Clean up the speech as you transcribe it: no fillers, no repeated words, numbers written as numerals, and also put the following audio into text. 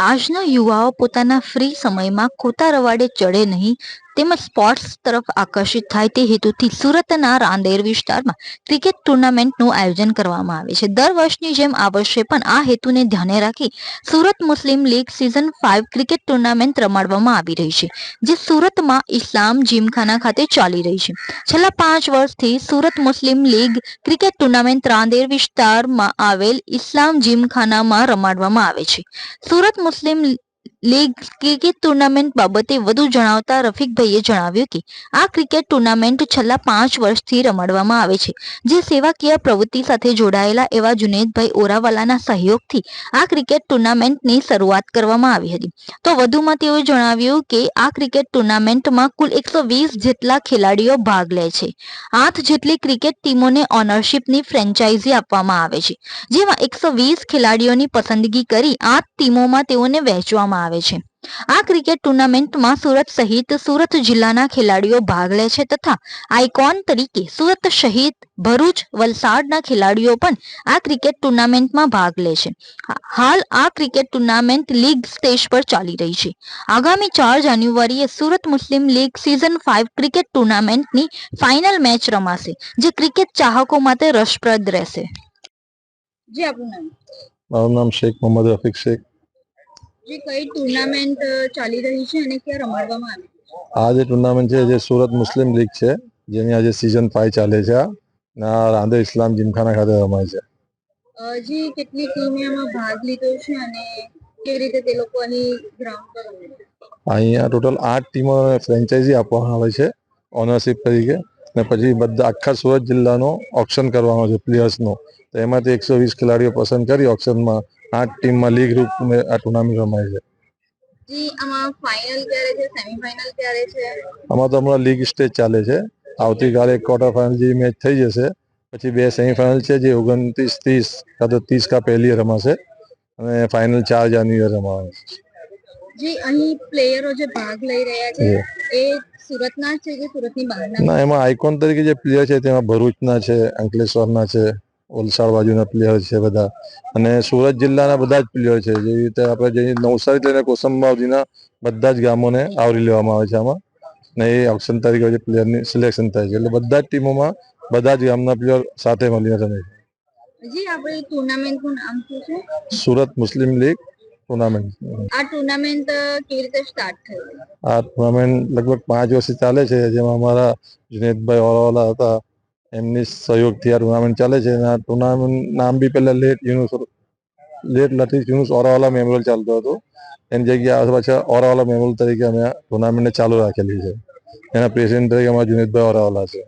આજના યુવાઓ પોતાના ફ્રી સમયમાં ખોટા રવાડે ચડે નહીં તેમજ સ્પોર્ટ્સ તરફ આકર્ષિત થાય તે હેતુથી સુરતના રાંદેર વિસ્તારમાં ક્રિકેટ ટુર્નામેન્ટનું આયોજન કરવામાં આવે છે. દર વર્ષની જેમ આ વર્ષે પણ આ હેતુને ધ્યાને રાખી Surat Muslim league season 5 cricket tournament રમાડવામાં આવી રહી છે, જે સુરતમાં ઇસ્લામ જીમખાના ખાતે ચાલી રહી છે. છેલ્લા 5 વર્ષથી Surat Muslim league cricket tournament Rander વિસ્તારમાં આવેલ ઇસ્લામ જીમખાનામાં રમાડવામાં આવે છે. Surat Muslim league cricket tournament બાબતે વધુ જણાવતા રફીકભાઈએ જણાવ્યું કે આ ક્રિકેટ ટુર્નામેન્ટ છેલ્લા 5 વર્ષથી રમાડવામાં આવે છે, જે સેવાકીય પ્રવૃત્તિ સાથે જોડાયેલા એવા જુનેદભાઈ ઓરાવાલાના સહયોગથી આ ક્રિકેટ ટુર્નામેન્ટની શરૂઆત કરવામાં આવી હતી. તો વધુમાં તેઓએ જણાવ્યું કે આ ક્રિકેટ ટુર્નામેન્ટમાં કુલ 120 જેટલા ખેલાડીઓ ભાગ લે છે. 8 જેટલી ક્રિકેટ ટીમોને ઓનરશિપની ફ્રેન્ચાઇઝી આપવામાં આવે છે, જેમાં 120 ખેલાડીઓની પસંદગી કરી 8 ટીમોમાં તેઓને વહેંચવામાં આવે છે. આ ક્રિકેટ ટુર્નામેન્ટમાં સુરત સહિત સુરત જિલ્લાના ખેલાડીઓ ભાગ લે છે તથા આઇકોન તરીકે સુરત સહિત ભરૂચ, વલસાડના ખેલાડીઓ પણ આ ક્રિકેટ ટુર્નામેન્ટમાં ભાગ લે છે. હાલ આ ક્રિકેટ ટુર્નામેન્ટ લીગ સ્ટેજ પર ચાલી રહી છે. આગામી 4 જાન્યુઆરીએ Surat Muslim league season 5 cricket ટુર્નામેન્ટની ફાઇનલ મેચ રમાશે, જે ક્રિકેટ ચાહકો માટે રસપ્રદ રહેશે. જી આપનું નામ? મારું નામ શેખ મોહમ્મદ રફીક શેખ. જે કઈ ટુર્નામેન્ટ ચાલી રહી છે અને ક્યાં રમાડવામાં આવી છે? આ જે ટુર્નામેન્ટ છે જે સુરત મુસ્લિમ લીગ છે, જેની આજે સિઝન 5 ચાલે છે. આ રાંદેર ઇસ્લામ જીમખાના ખાતે રમાય છે. જી કેટલી ટીમે આમાં ભાગ લીધો છે અને કેવી રીતે તે લોકો અહીં ગ્રાઉન્ડ પર રમે છે? અહીંયા ટોટલ 8 ટીમો ફ્રેન્ચાઇઝી આપવામાં આવે છે ઓનરશિપ તરીકે, અને પછી બધા આખા સુરત જિલ્લાનો ઓપ્શન કરવામાં આવે છે પ્લેયર્સનો. તો એમાંથી 120 ખેલાડીઓ પસંદ કરી ઓપ્શનમાં 8 ટીમમાં લીગ રૂપ આ ટુર્નામેન્ટ રમાય છે. જી આમાં ફાઇનલ ક્યારે છે, સેમીફાઇનલ ક્યારે છે? આમાં તો હમણાં લીગ સ્ટેજ ચાલે છે. આવતીકાલે ક્વાર્ટર ફાઇનલ જેવી મેચ થઈ જશે, પછી 2 સેમીફાઇનલ છે જે 29-30 કાં તો 30 કા પહેલી રમાશે, અને ફાઇનલ 4 જાન્યુઆરી રમાવાની છે. જી અહીં પ્લેયરો જે ભાગ લઈ રહ્યા છે એ સુરતના છે કે સુરતની બહારના? ના, એમાં આઇકોન તરીકે જે પ્લેયર છે તેમાં ભરૂચના છે, અંકલેશ્વરના છે, વલસાડ બાજુના પ્લેયર છે બધા, અને સુરત જિલ્લાના બધા જ પ્લેયર છે. જેવી રીતે આપણે જે નવસારી લઈને કોસંબા સુધીના બધા જ ગામોને આવરી લેવામાં આવે છે આમાં, ને એ ઓપ્શન તરીકે જે પ્લેયરની સિલેક્શન થાય છે. એટલે બધા જ ટીમોમાં બધા જ ગામના પ્લેયર સાથે મળીને રમે છે. જી આપણે ટુર્નામેન્ટનું નામ શું છે? Surat Muslim league tournament. આ ટુર્નામેન્ટ કેવી રીતે સ્ટાર્ટ થઈ? આ ટુર્નામેન્ટ લગભગ 5 વર્ષથી ચાલે છે, જેમાં અમારા જુનેદભાઈ ઓરાવાલા હતા, એમની સહયોગથી આ ટુર્નામેન્ટ ચાલે છે. અને આ ટુર્નામેન્ટ નામ બી પહેલા લેટ લતીફ યુનુસ ઓરાવાલા મેમોરિયલ ચાલતો હતો, એની જગ્યાએ પાછા ઓરાવાલા મેમોરિયલ તરીકે અમે આ ટુર્નામેન્ટને ચાલુ રાખેલી છે. એના પ્રેસિડેન્ટ તરીકે અમારા જુનેદભાઈ ઓરાવાલા છે.